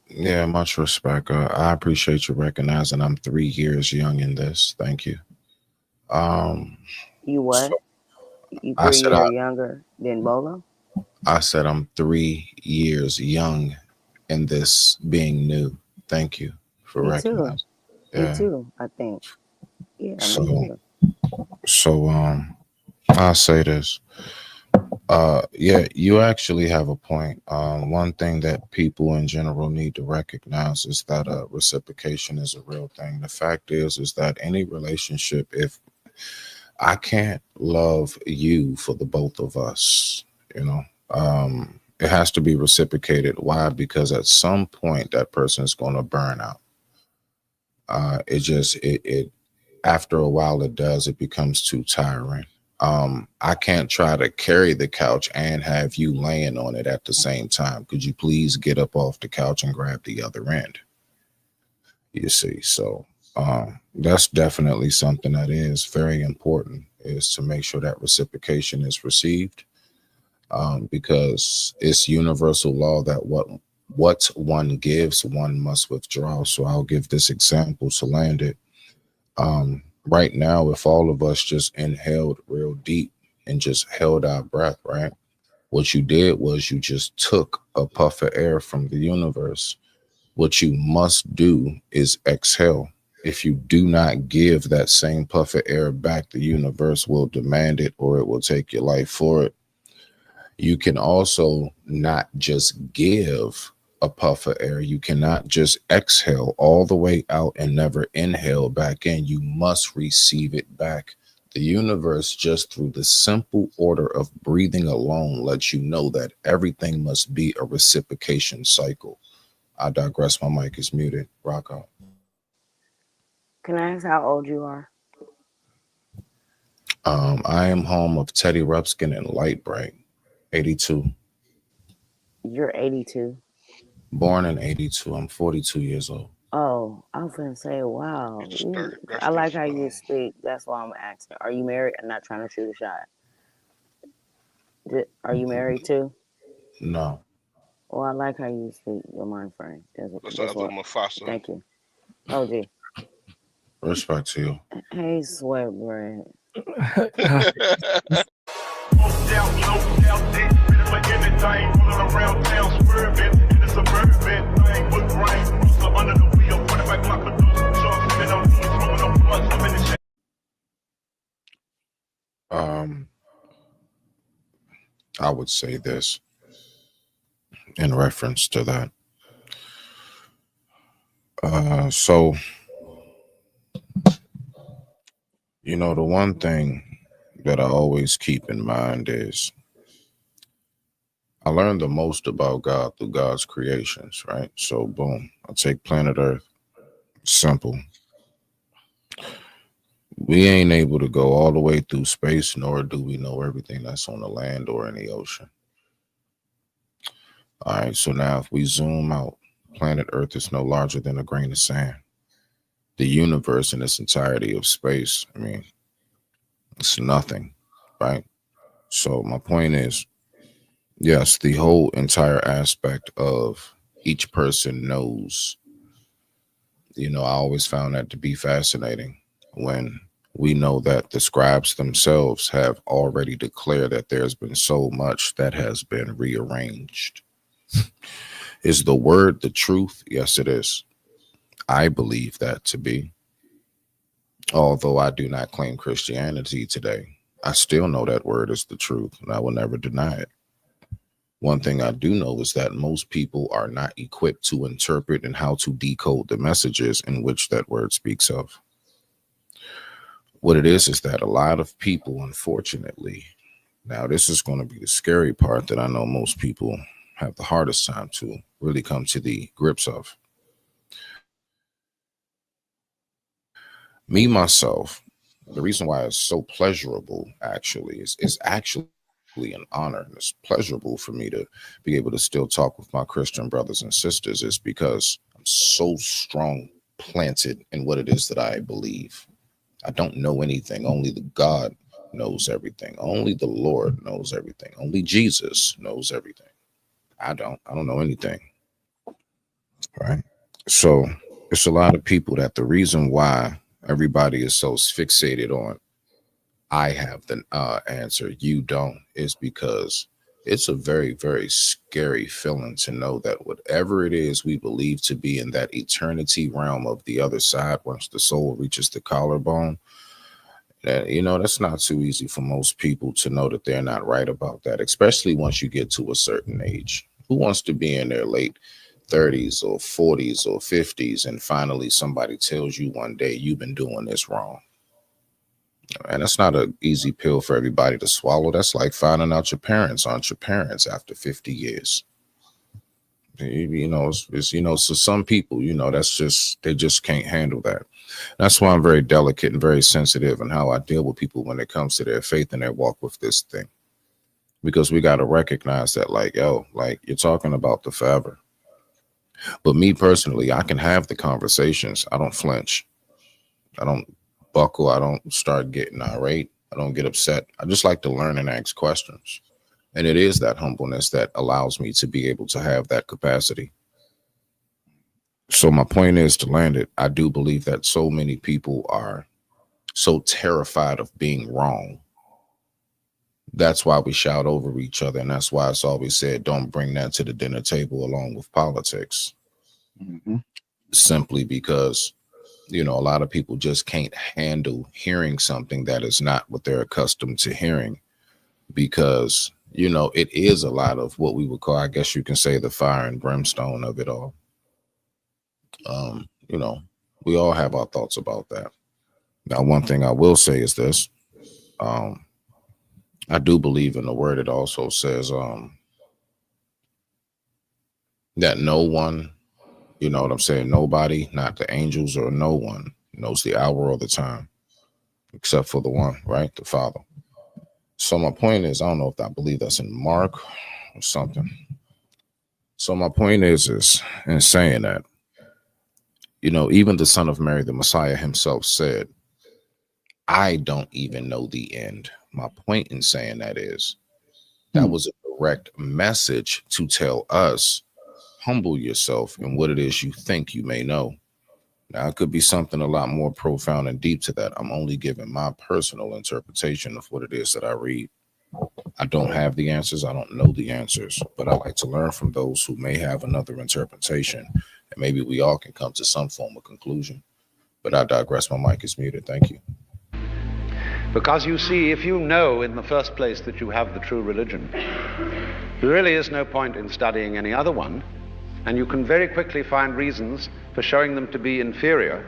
Yeah, much respect. I appreciate you recognizing I'm 3 years young in this. Thank you. Um, You so what? You I three said year younger than Bolo? I said I'm 3 years young in this being new. Thank you for Me too. recognizing. Me Yeah. too, I think. Yeah, me So too. I'll say this. Yeah, you actually have a point. One thing that people in general need to recognize is that reciprocation is a real thing. The fact is that any relationship, if I can't love you for the both of us, you know, it has to be reciprocated. Why? Because at some point that person is going to burn out. It after a while it does, it becomes too tiring. I can't try to carry the couch and have you laying on it at the same time. Could you please get up off the couch and grab the other end? You see, so that's definitely something that is very important, is to make sure that reciprocation is received, because it's universal law that what one gives, one must withdraw. So I'll give this example to land it. Right now, if all of us just inhaled real deep and just held our breath, right? What you did was you just took a puff of air from the universe. What you must do is exhale. If you do not give that same puff of air back, the universe will demand it or it will take your life for it. You can also not just give a puff of air. You cannot just exhale all the way out and never inhale back in. You must receive it back. The universe, just through the simple order of breathing alone, lets you know that everything must be a reciprocation cycle. I digress. My mic is muted. Rock on. Can I ask how old you are? I am home of Teddy Ruxpin and Light Bright, 82. You're 82. Born in 82. I'm 42 years old. Oh, I was gonna say, wow. That's I still like how strong. you speak. That's why I'm asking. Are you married? I'm not trying to shoot a shot. Are you married too? No. Well, I like how you speak. Your mind frame. That's the That's other what. Mufasa. Thank you. Oh, gee. Respect to you. Hey, sweat bread. Um, I would say this in reference to that. So, the one thing that I always keep in mind is I learned the most about God through God's creations, right? So, boom, I take planet Earth. Simple. We ain't able to go all the way through space, nor do we know everything that's on the land or in the ocean. All right, so now if we zoom out, planet Earth is no larger than a grain of sand. The universe in its entirety of space, I mean, it's nothing, right? So my point is, yes, the whole entire aspect of each person knows. I always found that to be fascinating when we know that the scribes themselves have already declared that there's been so much that has been rearranged. Is the word the truth? Yes, it is. I believe that to be. Although I do not claim Christianity today, I still know that word is the truth and I will never deny it. One thing I do know is that most people are not equipped to interpret and how to decode the messages in which that word speaks of. What it is that a lot of people, unfortunately, now this is going to be the scary part that I know most people have the hardest time to really come to the grips of. Me, myself, the reason why it's so pleasurable actually is actually an honor, and it's pleasurable for me to be able to still talk with my Christian brothers and sisters, is because I'm so strong planted in what it is that I believe. I don't know anything. Only the God knows everything. Only the Lord knows everything. Only Jesus knows everything. I don't know anything. right? So it's a lot of people that the reason why everybody is so fixated on I have the answer, you don't, is because it's a very, very scary feeling to know that whatever it is we believe to be in that eternity realm of the other side, once the soul reaches the collarbone, that, you know, that's not too easy for most people to know that they're not right about that, especially once you get to a certain age. Who wants to be in their late 30s or 40s or 50s and finally somebody tells you one day you've been doing this wrong? And that's not an easy pill for everybody to swallow. That's like finding out your parents aren't your parents after 50 years. You know, you know, so some people, you know, that's just, they just can't handle that. That's why I'm very delicate and very sensitive in how I deal with people when it comes to their faith and their walk with this thing. Because we got to recognize that, like, yo, like, you're talking about the forever. But me personally, I can have the conversations. I don't flinch. I don't buckle. I don't start getting irate. I don't get upset. I just like to learn and ask questions. And it is that humbleness that allows me to be able to have that capacity. So my point is, to land it, I do believe that so many people are so terrified of being wrong. That's why we shout over each other. And that's why it's always said, don't bring that to the dinner table along with politics. Mm-hmm. Simply because, you know, a lot of people just can't handle hearing something that is not what they're accustomed to hearing, because, you know, it is a lot of what we would call, I guess you can say, the fire and brimstone of it all. You know, we all have our thoughts about that. Now, one thing I will say is this. I do believe in the word. It also says that no one, you know what I'm saying, nobody, not the angels or no one, knows the hour or the time except for the one, right? The Father. So my point is, I don't know if I believe that's in Mark or something. So my point is in saying that, you know, even the Son of Mary, the Messiah himself, said, I don't even know the end. My point in saying that is, that was a direct message to tell us, humble yourself in what it is you think you may know. Now, it could be something a lot more profound and deep to that. I'm only giving my personal interpretation of what it is that I read. I don't have the answers. I don't know the answers, but I like to learn from those who may have another interpretation, and maybe we all can come to some form of conclusion. But I digress. My mic is muted. Thank you. Because you see, if you know in the first place that you have the true religion, there really is no point in studying any other one, and you can very quickly find reasons for showing them to be inferior.